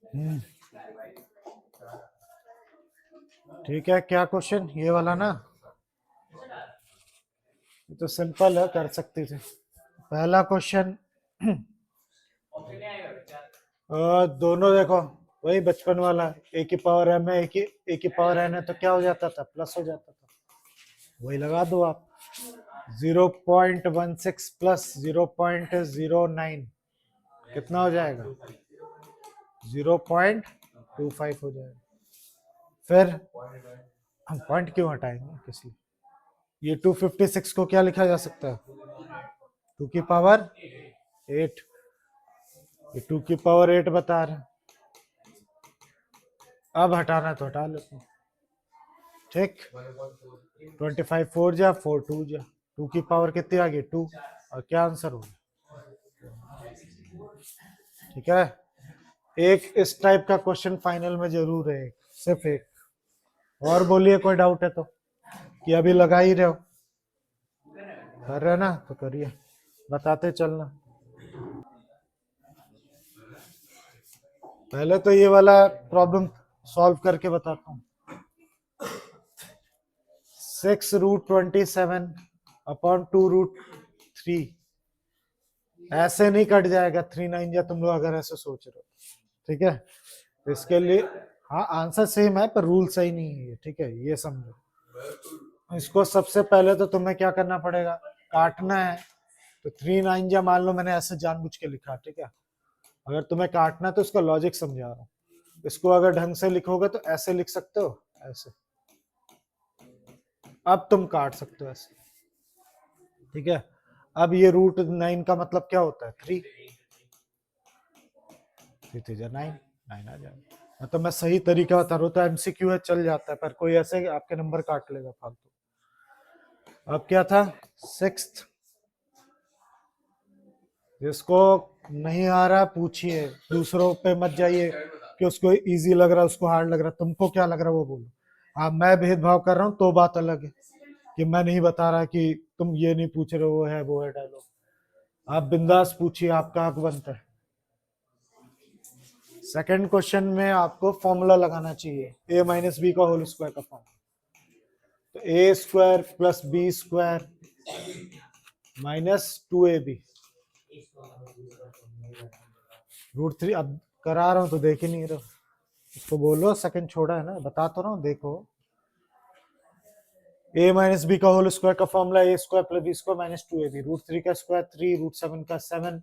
हम्म, ठीक है। क्या क्वेश्चन ये वाला ना? ये तो सिंपल है, कर सकती थी। पहला क्वेश्चन दोनों देखो, वही बचपन वाला, ए की पावर एम है, ए की पावर एन है, तो क्या हो जाता था? प्लस हो जाता था। वही लगा दो आप। 0.16 प्लस 0.09 कितना हो जाएगा? 0.25 हो जाएगा। फिर हम पॉइंट क्यों हटाएंगे किसी? ये 256 को क्या लिखा जा सकता है? 2 की पावर 8। ये 2 की पावर 8 बता रहे हैं। अब हटाना तो हटा लेते हैं। ठीक, 25 4 जा 4 2 जा, 2 की पावर कितनी आ गई? 2। और क्या आंसर होगा? ठीक है। एक इस टाइप का क्वेश्चन फाइनल में जरूर है, सिर्फ एक। और बोलिए कोई डाउट है तो, कि अभी लगा ही रहे हो? कर रहे ना तो करिए, बताते चलना। पहले तो ये वाला प्रॉब्लम सॉल्व करके बताता हूँ। 6√27 अपॉन 2√3 ऐसे नहीं कट जाएगा 3 9 या, तुम लोग अगर ऐसे सोच रहे हो। ठीक है, तो इसके लिए हाँ आंसर सेम है पर रूल सही नहीं है। ठीक है, ये समझो। इसको सबसे पहले तो तुम्हें क्या करना पड़ेगा? काटना है। तो 3 9 या मान लो मैंने ऐसे जानबूझ के लिखा, ठीक है। अगर तुम्हें काटना है तो इसका लॉजिक समझा रहा हूँ। इसको अगर ढंग से लिखोगे तो ऐसे लिख सकते हो, ऐसे। अब तुम काट सकते हो ऐसे। ठीक है, अब ये √9 का मतलब क्या होता है? 3। 3 9 9 आ जाएगा। मतलब मैं सही तरीका बता रहा हूँ, तो एमसीक्यू है चल जाता है, पर कोई ऐसे आपके नंबर काट लेगा फालतू। अब क्या था? 6th। जिसको नहीं आ रहा पूछिए, दूसरों पे मत जाइए कि उसको इजी लग रहा है, उसको हार्ड लग रहा है। तुमको क्या लग रहा है वो बोलो। हाँ, मैं भेदभाव कर रहा हूँ तो बात अलग है, कि मैं नहीं बता रहा कि तुम ये नहीं पूछ रहे हो, वो है डायलॉग। आप बिंदास पूछिए, आपका हक बनता है। सेकंड क्वेश्चन में आपको फॉर्मूला लगाना चाहिए, a माइनस बी का होल स्क्वायर का फॉर्म। तो A square plus B square minus 2ab √3। अब करा रहा हूं तो देख ही नहीं रहा, इसको बोलो सेकंड छोड़ा है ना, बता तो रहा हूँ, देखो। a माइनस बी का होल स्क्वायर का formula A square plus B square minus 2ab, √3 का स्क्वायर 3, √7 का 7।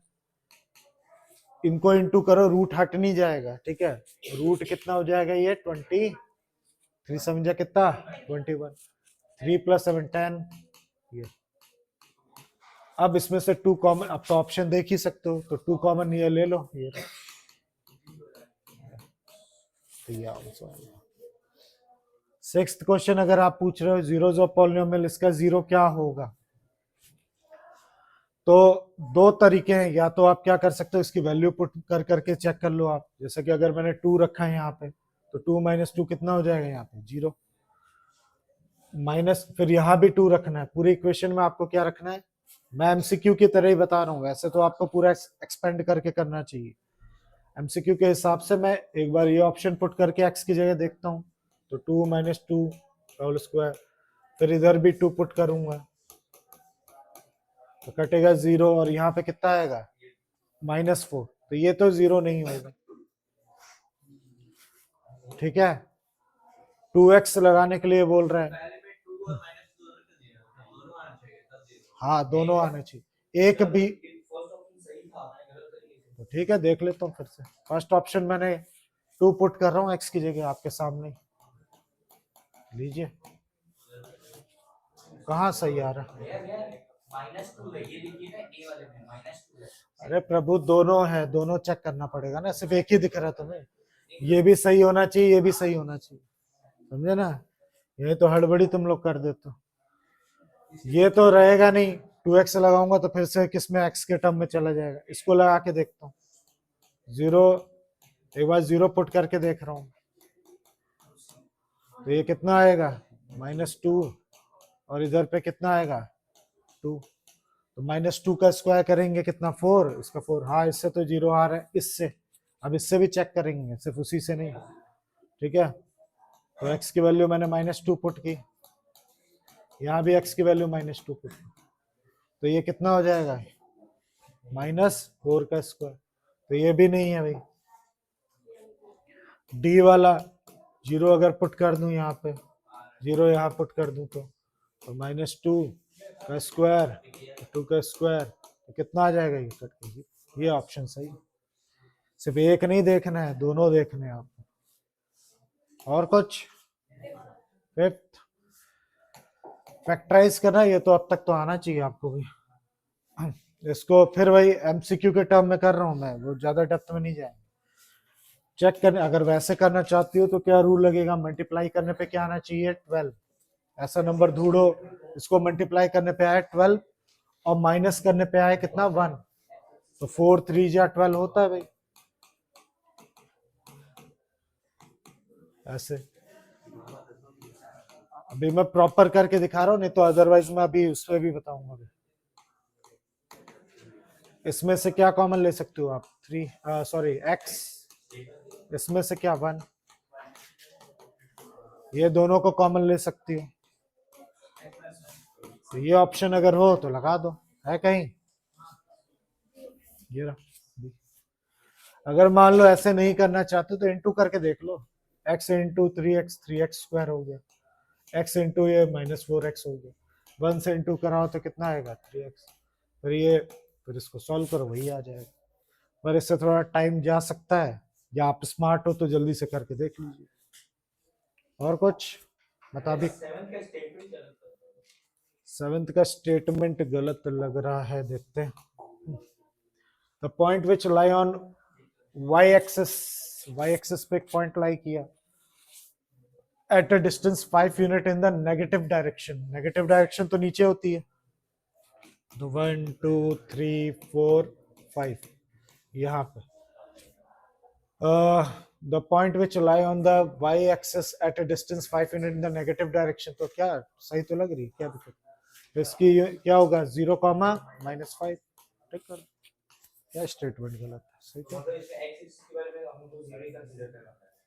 इनको इंटू करो, रूट हट नहीं जाएगा। ठीक है, रूट कितना हो जाएगा? ये 20, 3 7 कितना? 21, 3 + 7 10। ये अब इसमें से 2 कॉमन, अब तो ऑप्शन देख ही सकते हो, तो 2 कॉमन ये ले लो, ये तो ये आंसर है। 6th क्वेश्चन अगर आप पूछ रहे हो जीरोस ऑफ पॉलिनोमियल, इसका जीरो क्या होगा? तो दो तरीके हैं, या तो आप क्या कर सकते हो, इसकी वैल्यू पुट कर करके चेक कर लो आप। जैसे कि अगर मैंने 2 रखा है यहाँ पे, तो 2 - 2 कितना हो जाएगा? यहाँ पे 0 माइनस, फिर यहाँ भी 2 रखना है। पूरी इक्वेशन में आपको क्या रखना है? मैं एमसीक्यू की तरह ही बता रहा हूँ, वैसे तो आपको पूरा एक्सपेंड करके करना चाहिए। एमसीक्यू के हिसाब से मैं एक बार ये ऑप्शन पुट करके एक्स की जगह देखता हूँ, तो 2 - 2 होल स्क्वायर, फिर इधर भी 2 पुट करूंगा तो कटेगा 0, और यहाँ पे कितना आएगा? -4। तो ये तो 0 नहीं होगा। ठीक है, 2x लगाने के लिए बोल रहा है। हाँ, दोनों आने चाहिए, एक भी। तो ठीक है, देख लेता हूँ फिर से। फर्स्ट ऑप्शन मैंने 2 पुट कर रहा हूँ x की जगह, आपके सामने लीजिए। कहाँ सही आ रहा है? अरे प्रभु, दोनों है, दोनों चेक करना पड़ेगा ना, सिर्फ एक ही दिख रहा है तुम्हें। ये भी सही होना चाहिए, ये भी सही होना चाहिए, समझे ना? ये तो हड़बड़ी तुम लोग कर देते हो। ये तो रहेगा नहीं, 2x लगाऊंगा तो फिर से किसमें x के टर्म में चला जाएगा। इसको लगा के देखता हूँ, 0, एक बार 0 पुट करके देख रहा हूँ, तो ये कितना आएगा? -2, और इधर पे कितना आएगा? 2। तो -2 का स्क्वायर करेंगे कितना? 4, इसका 4। हाँ, इससे तो 0 आ रहा है, इससे। अब इससे भी चेक करेंगे, सिर्फ उसी से नहीं, ठीक है। तो x की वैल्यू मैंने -2 पुट की, यहाँ भी x की वैल्यू -2 पुट की, तो ये कितना हो जाएगा, -4 का स्क्वायर। तो ये भी नहीं है भाई। d वाला 0 अगर पुट कर दूं यहाँ पे, 0 यहाँ पुट कर दूं तो -2 का स्क्वायर, 2 का स्क्वायर, तो कितना आ जाएगा ये कट के, ये ऑप्शन सही। सिर्फ एक नहीं देखना है, दोनों देखने हैं आपको। और कुछ, फिफ्थ फैक्टराइज करना, ये तो अब तक तो आना चाहिए आपको भी। इसको फिर वही एमसीक्यू के टर्म में कर रहा हूं मैं, वो ज्यादा डेप्थ में नहीं जाएंगे। चेक करने, अगर वैसे करना चाहती हो तो क्या रूल लगेगा, मल्टीप्लाई करने पे क्या आना चाहिए, 12। ऐसा नंबर ढूंढो, इसको मल्टीप्लाई करने पे आए 12 और माइनस करने पे आए कितना, 1, तो 4 3 या 12 होता है भाई, ऐसे। अभी मैं प्रॉपर करके दिखा रहा हूँ, नहीं तो अदरवाइज मैं अभी उस पर भी बताऊंगा अभी। इसमें से क्या कॉमन ले सकते हो आप, 3 सॉरी x, इसमें से क्या 1, ये दोनों को कॉमन ले सकती हो, तो ये ऑप्शन अगर हो तो लगा दो, है कहीं, ये रहा। अगर मान लो ऐसे नहीं करना चाहते तो इनटू करके देख लो, x into 3x, 3x square हो गया, x इंटू ये -4x हो गया, 1 से इंटू कराओ तो कितना आएगा, 3x, फिर ये, फिर इसको सॉल्व करो, वही आ जाएगा। पर इससे थोड़ा टाइम जा सकता है, या आप स्मार्ट हो तो जल्दी से करके देख लीजिए। और कुछ मुताबिक, 7th का स्टेटमेंट गलत लग रहा है, देखते हैं। The point which lie on y axis पे एक पॉइंट लाई किया at a distance 5 unit in the negative direction, negative direction तो नीचे होती है, तो 1 2 3 4 5 यहाँ पे। The point which lie on the y axis at a distance 5 unit in the negative direction, तो क्या सही तो लग रही, क्या दिक्कत, तो इसकी क्या होगा, 0, -5, ठीक कर, क्या स्टेटमेंट गलत है, सही तो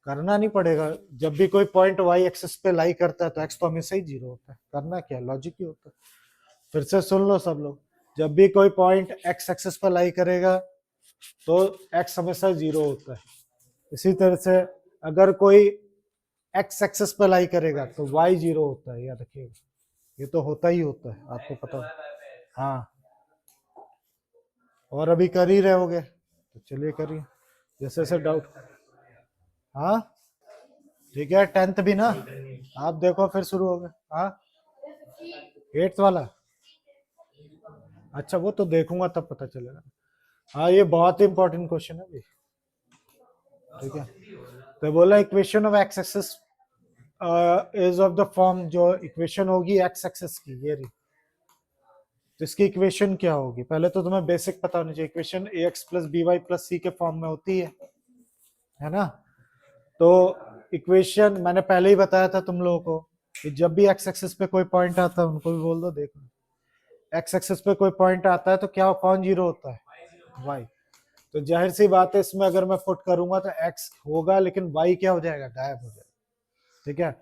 करना नहीं पड़ेगा। जब भी कोई पॉइंट y एक्सिस पे लाई करता है तो x तो हमेशा ही 0 होता है, करना क्या, लॉजिक ही होता है। फिर से सुन लो सब लोग, जब भी कोई पॉइंट x एक्सिस पे लाई करेगा तो x हमेशा 0 होता है। इसी तरह से अगर कोई x एक्सिस पे लाई करेगा तो y 0 होता है, याद रखिएगा, ये तो होता ही होता है, आपको पता है। हाँ, और अभी कर ही रहे होगे तो चलिए करिए, जैसे जैसे डाउट। हाँ ठीक है, 10th भी ना, आप देखो फिर शुरू हो गया। हाँ 8th वाला, अच्छा वो तो देखूंगा तब पता चलेगा। हाँ ये बहुत इंपॉर्टेंट क्वेश्चन है भाई, ठीक है। तो बोला equation of x axis is of the form, जो इक्वेशन होगी एक्स एक्सिस की, ये रही, तो इसकी इक्वेशन क्या होगी, पहले तो तुम्हें बेसिक पता होनी चाहिए, equation A X plus B Y plus C के फॉर्म में होती है ना। तो इक्वेशन मैंने पहले ही बताया था तुम लोगों को कि जब भी एक्स एक्सिस पे कोई पॉइंट आता है, उनको भी बोल दो, देखो एक्स एक्सिस पे कोई पॉइंट आता है तो क्या, कौन 0 होता है, वाई। तो जाहिर सी बात है, इसमें अगर मैं पुट करूंगा तो एक्स होगा, लेकिन वाई क्या हो जाएगा, गायब हो जाएगा, ठीक है।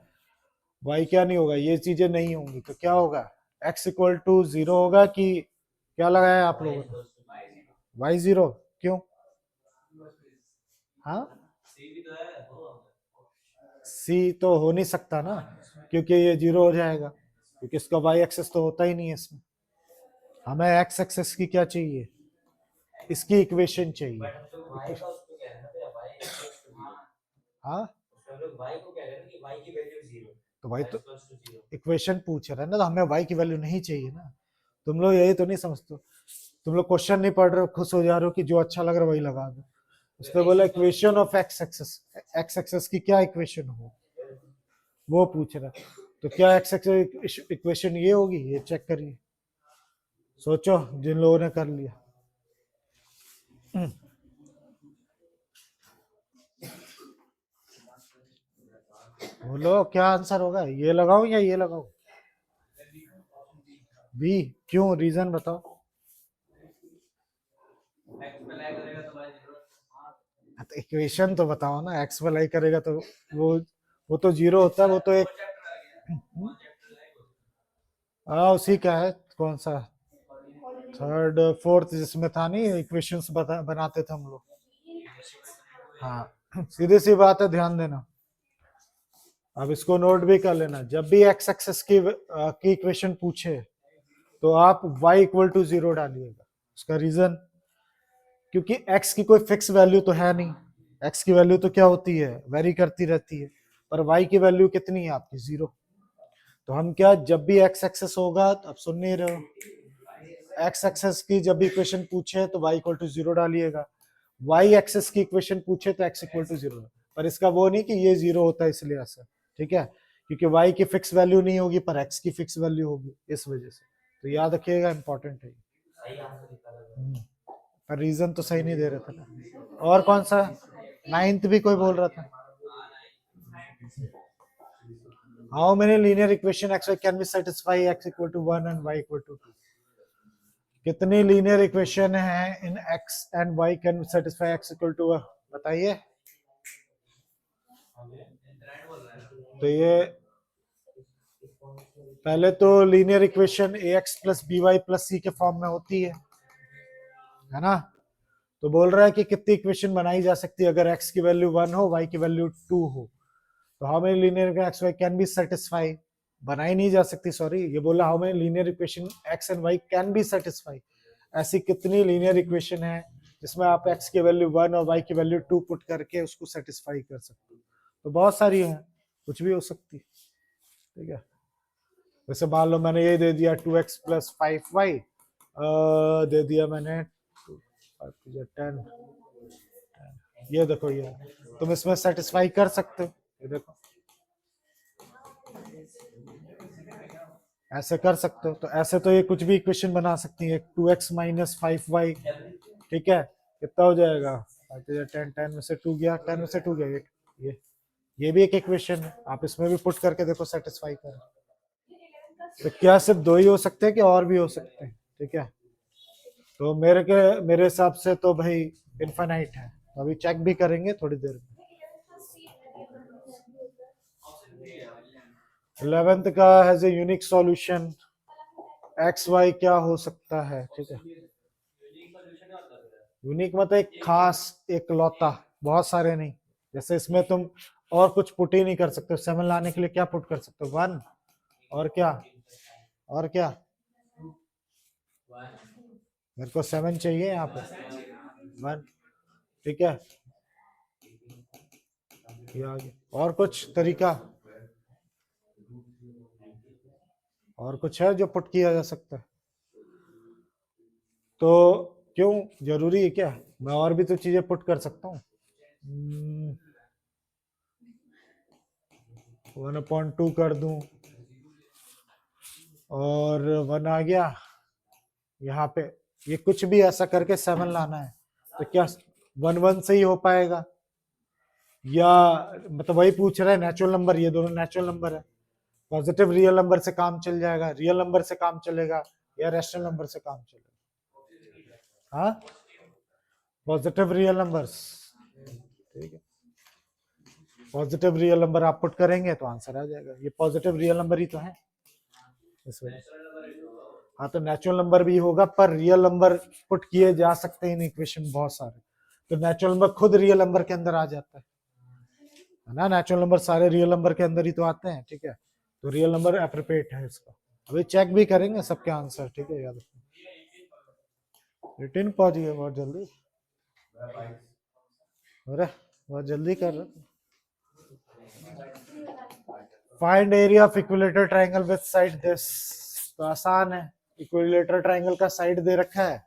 वाई क्या नहीं होगा, ये चीजें नहीं होंगी, तो क्या होगा, एक्स इक्वल टू 0 होगा, कि क्या लगाया आप लोगों ने, वाई 0, क्यों, हाँ सी तो हो नहीं सकता ना, क्योंकि ये 0 हो जाएगा, क्योंकि इसका वाई एक्सेस तो होता ही नहीं है इसमें। हमें एक्स एक्सेस की क्या चाहिए, इसकी इक्वेशन चाहिए। हाँ तो भाई तो इक्वेशन पूछ रहा है ना, तो हमें वाई की वैल्यू नहीं चाहिए ना, तुम लोग यही तो नहीं समझते, तुम लोग क्वेश्चन नहीं पढ़ रहे हो, खुश हो जा रहे हो कि जो अच्छा लग रहा है वही लगा दो। उसने बोला इक्वेशन ऑफ एक्स एक्सेस की क्या इक्वेशन हो, वो पूछ रहा है। तो क्या एक्स एक्सेस इक्वेशन ये होगी, ये चेक करिए, सोचो जिन लोगों ने कर लिया। बोलो क्या आंसर होगा, ये लगाओ या ये लगाओ, बी, क्यों, रीजन बताओ। तो इक्वेशन तो बताओ ना, एक्स वाई करेगा तो वो तो जीरो होता है, वो तो एक उसी का है, कौन सा थर्ड फोर्थ जिसमें था नहीं, इक्वेशंस बनाते थे हम लोग। हाँ सीधी सी बात है, ध्यान देना। अब इसको नोट भी कर लेना, जब भी एक्स एक्सेस की इक्वेशन पूछे तो आप y इक्वल टू 0 डालिएगा। उसका रीजन, क्योंकि x की कोई फिक्स वैल्यू तो है नहीं, x की वैल्यू तो क्या होती है, वेरी करती रहती है, पर y की वैल्यू कितनी है आपकी, 0। तो हम क्या, जब भी x एक्सेस होगा, तो अब सुन नहीं रहे हो, x एक्सेस की जब भी इक्वेशन पूछे तो y इक्वल टू 0 डालिएगा, y एक्सेस की इक्वेशन पूछे तो x इक्वल टू 0। पर इसका वो नहीं कि ये 0 होता है इसलिए ऐसा, ठीक है, क्योंकि y की फिक्स वैल्यू नहीं होगी पर x की फिक्स वैल्यू होगी, इस वजह से। तो याद रखिएगा, इंपॉर्टेंट है। पर रीजन तो सही नहीं दे रहे थे ना। और कौन सा, नाइन्थ भी कोई बोल रहा था, how many linear equation X Y can be satisfy X equal to 1 and Y equal to 2। कितनी लीनियर इक्वेशन है in X and Y can satisfy X equal to, बताइए। तो ये पहले तो linear equation A X plus B Y plus C के form में होती है ना। तो बोल रहा है कि कितनी इक्वेशन बनाई जा सकती है अगर x की वैल्यू 1 हो, y की वैल्यू 2 हो। तो how many linear x Y can be satisfy, बनाई नहीं जा सकती, सॉरी, ये बोला how many linear equation x and Y can be satisfy, ऐसी कितनी लीनियर इक्वेशन है जिसमें आप x की वैल्यू 1 और y की वैल्यू 2 पुट करके उसको सेटिस्फाई कर सकते हो। तो बहुत सारी है, कुछ भी हो सकती, ठीक है। वैसे मान लो मैंने ये दे दिया 2x प्लस 5y, दे दिया मैंने 10, ये देखो, ये तुम इसमें सेटिस्फाई कर सकते हो, ये देखो ऐसे कर सकते हो। तो ऐसे तो ये कुछ भी इक्वेशन बना सकती है, 2x माइनस 5y, ठीक है, कितना हो जाएगा, 10, 10 में से 2 गया, 10 में से 2 गया, ये भी एक इक्वेशन है, आप इसमें भी पुट करके देखो सेटिस्फाई कर। तो क्या सिर्फ दो ही हो सकते हैं कि और भी हो सकते हैं, ठीक है। तो मेरे हिसाब से तो भाई इनफाइनाइट है, तो अभी चेक भी करेंगे थोड़ी देर में। 11th का has a unique solution, x y क्या हो सकता है, ठीक है। यूनिक मतलब एक खास, एक लौता, बहुत सारे नहीं। जैसे इसमें तुम और कुछ पुट ही नहीं कर सकते हो, 7 लाने के लिए क्या पुट कर सकते हो, 1, और क्या, और क्या, मेरे को 7 चाहिए यहाँ पे, 1, ठीक है। ये आ गया, और कुछ तरीका, और कुछ है जो पुट किया जा सकता है, तो क्यों, जरूरी है क्या, मैं और भी तो चीजें पुट कर सकता हूँ। 1/2 कर दूं, और 1 आ गया यहाँ पे, ये कुछ भी ऐसा करके 7 लाना है, तो क्या 1 से ही हो पाएगा, या मतलब वही पूछ रहा है नेचुरल नंबर, ये दोनों नेचुरल नंबर है, पॉजिटिव रियल नंबर से काम चल जाएगा, रियल नंबर से काम चलेगा, या रैशनल नंबर से काम चलेगा, हाँ पॉजिटिव रियल नंबर्स, ठीक है। पॉजिटिव रियल नंबर आप पुट करेंगे तो आंसर आ जाएगा, ये पॉजिटिव रियल नंबर ही तो है इस वजह से। हाँ तो नेचुरल नंबर भी होगा, पर रियल नंबर पुट किए जा सकते हैं इन इक्वेशन बहुत सारे, तो नेचुरल नंबर खुद रियल नंबर के अंदर आ जाता है ना, नेचुरल नंबर सारे रियल नंबर के अंदर ही तो आते हैं, ठीक है। तो रियल नंबर एप्रोप्रिएट है इसका, अभी चेक भी करेंगे सबके आंसर, ठीक है, याद रखना। रिटर्न पहुंच गया बहुत जल्दी, अरे बहुत जल्दी कर रहे। Find area of equilateral triangle with side this, तो आसान है, इक्विलेटर ट्रायंगल का साइड दे रखा है,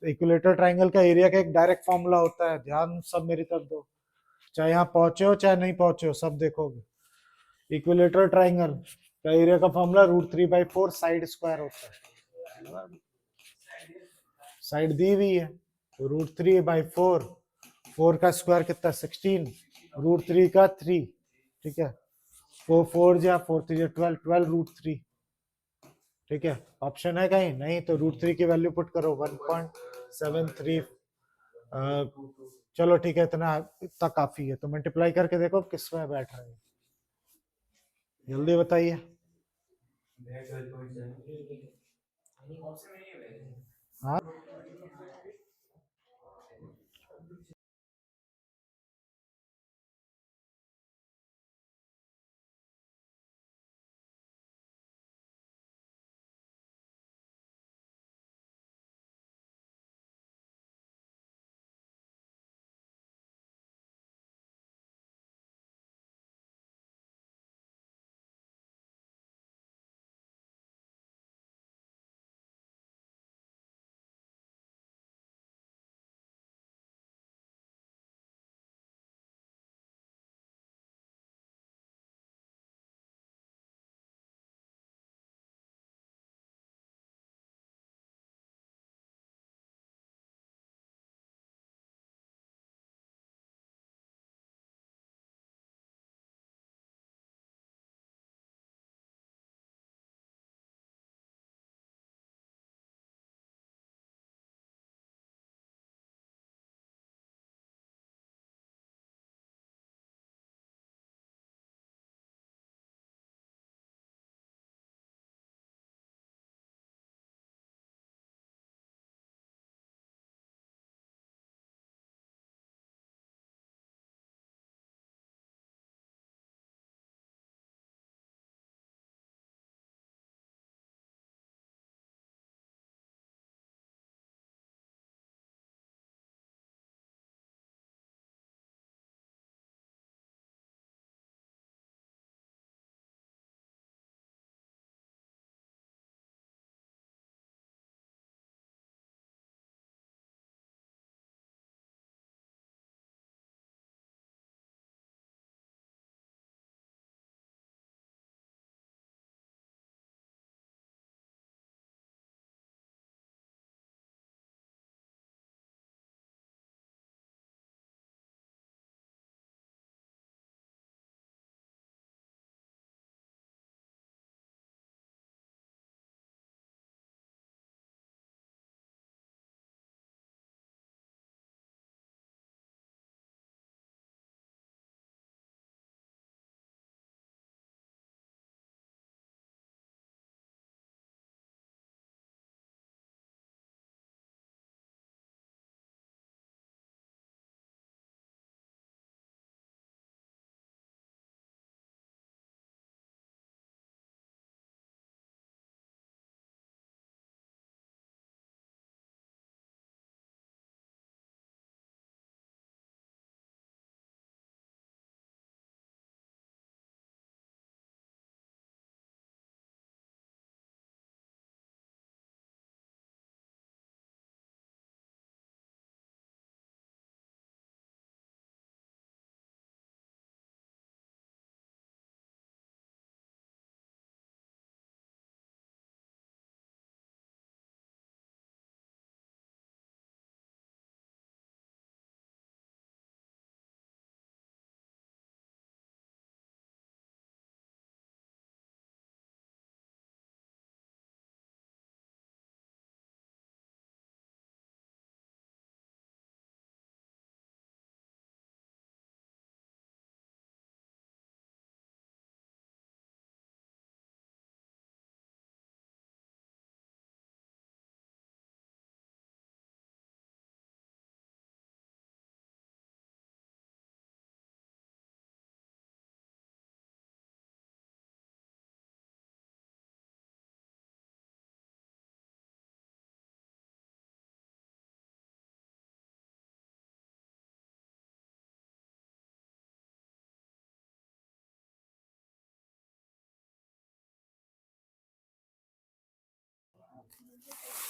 तो इक्विलेटर ट्रायंगल का एरिया का एक डायरेक्ट फॉर्मूला होता है, ध्यान सब मेरी तरफ दो, चाहे यहाँ पहुंचे हो चाहे नहीं पहुंचे हो, सब देखोगे। इक्विलेटर ट्रायंगल का एरिया का फॉर्मूला √3/4 साइड स्क्वायर होता है, साइड दी हुई है, तो √3/4, 4 का स्क्वायर कितना 16, √3 का 3, ठीक है, 4 जा 4 3 12, 12 √3, ठीक है। ऑप्शन है कहीं नहीं, तो √3 की वैल्यू पुट करो 1.73, चलो ठीक है, इतना काफी है, तो मल्टीप्लाई करके देखो किस में बैठ रहा है, जल्दी बताइए। हाँ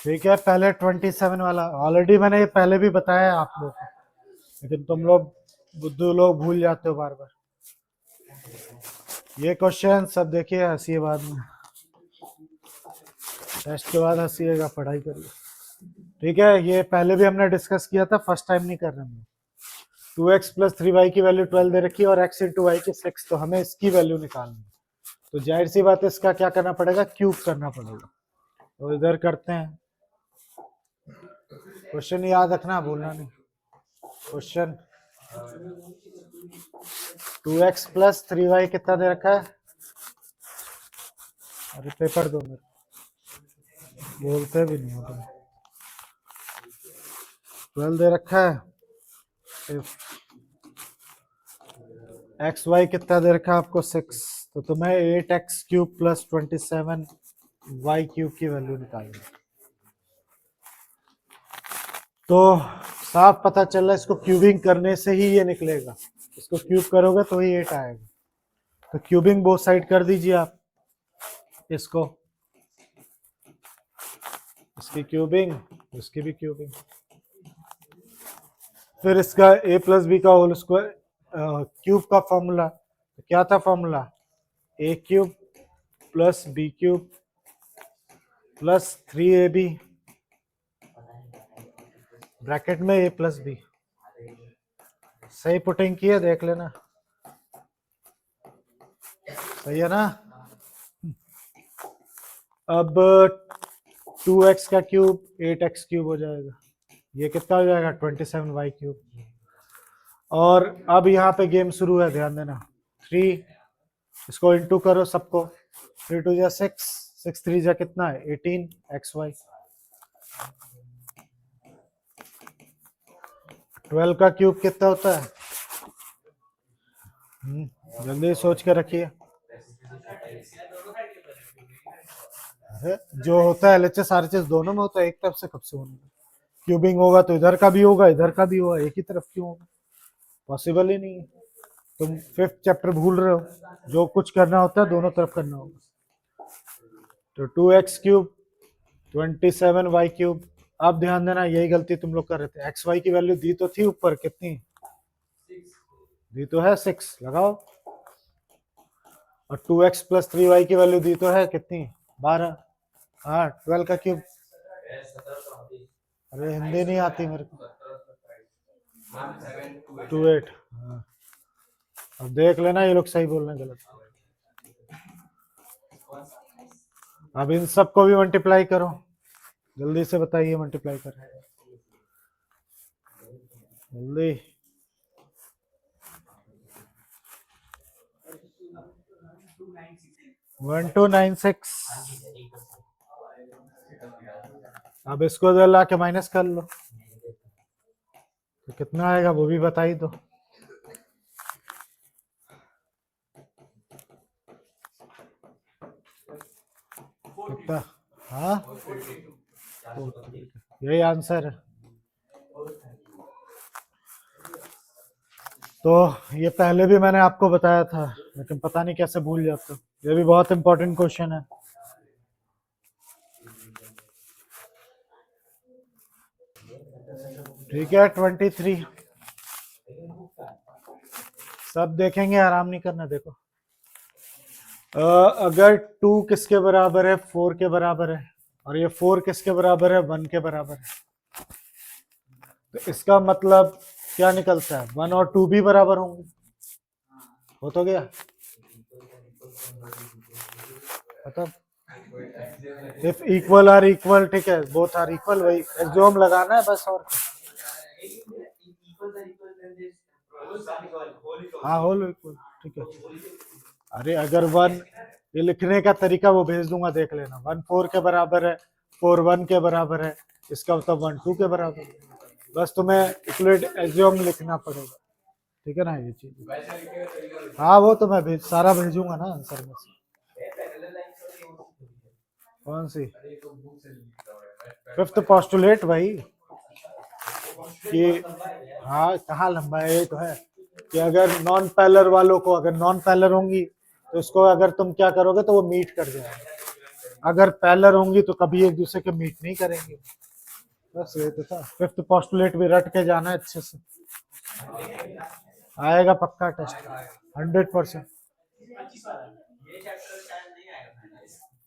ठीक है, पहले 27 वाला ऑलरेडी मैंने ये पहले भी बताया आप लोग को, लेकिन तुम लोग बुद्धू लोग भूल जाते हो बार बार। ये क्वेश्चन सब देखिए, हंसिए बाद में, टेस्ट के बाद हंसिएगा, पढ़ाई करिए। ठीक है, ये पहले भी हमने डिस्कस किया था, फर्स्ट टाइम नहीं कर रहे हम। 2x प्लस 3y की वैल्यू 12 दे रखी है और x इंटू वाई की 6, तो हमें इसकी वैल्यू निकालनी है। तो जाहिर सी बात है, इसका क्या करना पड़ेगा, क्यूब करना पड़ेगा। तो इधर करते हैं, क्वेश्चन याद रखना, भूलना नहीं। क्वेश्चन 2x प्लस 3y कितना दे रखा है? अरे पेपर दो मेरे, बोलते भी नहीं हो तुम। 12 दे रखा है, एक्स वाई कितना दे रखा है आपको? 6। तो तुम्हें 8x cube plus 27y cube की वैल्यू निकालनी। तो साफ पता चल रहा है इसको क्यूबिंग करने से ही ये निकलेगा, इसको क्यूब करोगे तो ही 8 आएगा। तो क्यूबिंग बोथ साइड कर दीजिए आप, इसको, इसकी क्यूबिंग, इसकी भी क्यूबिंग। फिर इसका a प्लस बी का होल स्क्वायर क्यूब का फॉर्मूला क्या था? Formula a cube plus b cube plus 3ab bracket में a प्लस बी। सही पुटिंग की है, देख लेना, सही है ना? अब 2x का क्यूब 8x क्यूब हो जाएगा, ये कितना हो जाएगा? 27y cube. और अब यहाँ पे गेम शुरू है, ध्यान देना। 3, इसको इंटू करो सबको, 3 2 जा 6, 6 3 जा कितना है? 18xy। 12 का क्यूब कितना होता है? जल्दी सोच के रखिए। जो होता है LHS RHS दोनों में होता है, एक तरफ से कब से होने? क्यूबिंग होगा तो इधर का भी होगा इधर का भी होगा, एक ही तरफ क्यों होगा? पॉसिबल ही नहीं है। तुम 5th चैप्टर भूल रहे हो, जो कुछ करना होता है दोनों तरफ करना होगा। तो 2x क्यूब 27y क्यूब। अब ध्यान देना, यही गलती तुम लोग कर रहे थे। एक्स वाई की वैल्यू दी तो थी ऊपर, कितनी दी तो है? 6 लगाओ। और 2x प्लस 3y की वैल्यू दी तो है कितनी? 12। हाँ, 12 का क्यूब। अरे हिंदी नहीं आती मेरे को। 28। हाँ, अब देख लेना ये लोग सही बोल रहे हैं गलत। अब इन सबको भी मल्टीप्लाई करो, जल्दी से बताइए मल्टीप्लाई कर जल्दी। वन 296। अब इसको ला के माइनस कर लो तो कितना आएगा वो भी बताई दो। कितना? हाँ, यही आंसर है। तो ये पहले भी मैंने आपको बताया था, लेकिन पता नहीं कैसे भूल जाते। ये भी बहुत इंपॉर्टेंट क्वेश्चन है। ठीक है, 23 सब देखेंगे, आराम नहीं करना। देखो अगर 2 किसके बराबर है? 4 के बराबर है, और ये 4 किसके बराबर है? 1 के बराबर है। तो इसका मतलब क्या निकलता है? 1 और 2 भी बराबर होंगे। हो तो गया। मतलब इफ इक्वल आर इक्वल, ठीक है, बोथ आर इक्वल, वही एक्सोम लगाना है बस। और हाँ, होल इक्वल, ठीक है। अरे अगर 1, ये लिखने का तरीका वो भेज दूंगा, देख लेना। 1 4 के बराबर है, 4 1 के बराबर है, इसका मतलब 1 2 के बराबर है। बस तुम्हें इक्वलेट एक्सोम लिखना पड़ेगा, ठीक है ना? ये चीज, हाँ, वो तो मैं सारा भेजूंगा ना आंसर में से। कौन सी? 5th पोस्टुलेट भाई, कि हाँ, कहाँ लंबा है? ये तो है कि अगर नॉन पैरेलल वालों को, अगर नॉन पैरेलल होंगी तो इसको अगर तुम क्या करोगे तो वो मीट कर जाएगा। अगर पैरेलल होंगी तो कभी एक दूसरे के मीट नहीं करेंगे। बस ये तो था। 5th पोस्टुलेट भी रट के जाना है अच्छे से, आएगा पक्का टेस्ट 100%।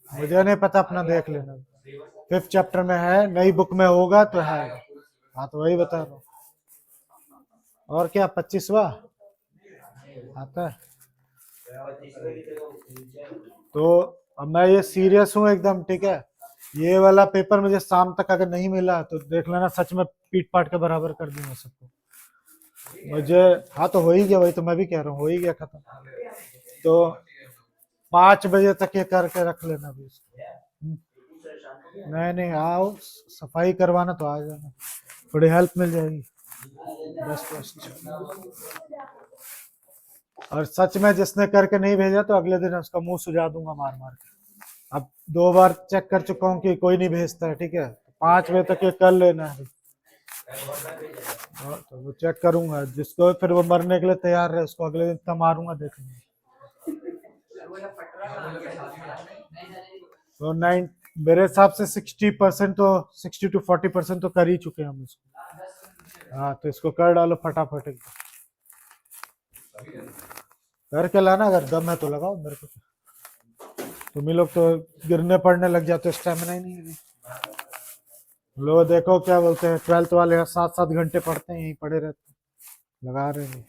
मुझे नहीं पता, अपना देख लेना। 5th चैप्टर में है, नई बुक में होगा तो है। हाँ, तो वही बता रहा हूँ। और क्या 25वां आता है? तो अब मैं ये सीरियस हूँ एकदम, ठीक है। ये वाला पेपर मुझे शाम तक अगर नहीं मिला तो देख लेना, सच में पीट पाट के बराबर कर दूंगा सबको। मुझे, हाँ तो हो ही गया, वही तो मैं भी कह रहा हूँ, हो ही गया खत्म। तो 5 बजे तक ये करके रख लेना भी इसको। नहीं नहीं, आओ सफाई करवाना तो आ जाना, थोड़ी हेल्प मिल जाएगी। बस बस। और सच में जिसने करके नहीं भेजा तो अगले दिन उसका मुंह सुझा दूंगा मार मार के। अब 2 बार चेक कर चुका हूँ कि कोई नहीं भेजता है, ठीक है, 5 बजे तक ये कर लेना है। तो वो चेक करूंगा, जिसको फिर वो मरने के लिए तैयार रहे उसको अगले दिन इतना मारूंगा, देखेंगे। तो नाइन, मेरे हिसाब से 60% तो, 60 to 40% तो कर ही चुके हैं हम इसको। हाँ तो इसको कर डालो फटाफट एकदम, करके लाना, अगर दम है तो लगाओ मेरे को। तुम ही लोग तो गिरने पड़ने लग जाते हो, स्टेमिना ही नहीं है। लोग देखो क्या बोलते हैं, 12th वाले 7-7 घंटे पढ़ते हैं, यहीं पड़े रहते हैं, लगा रहे हैं।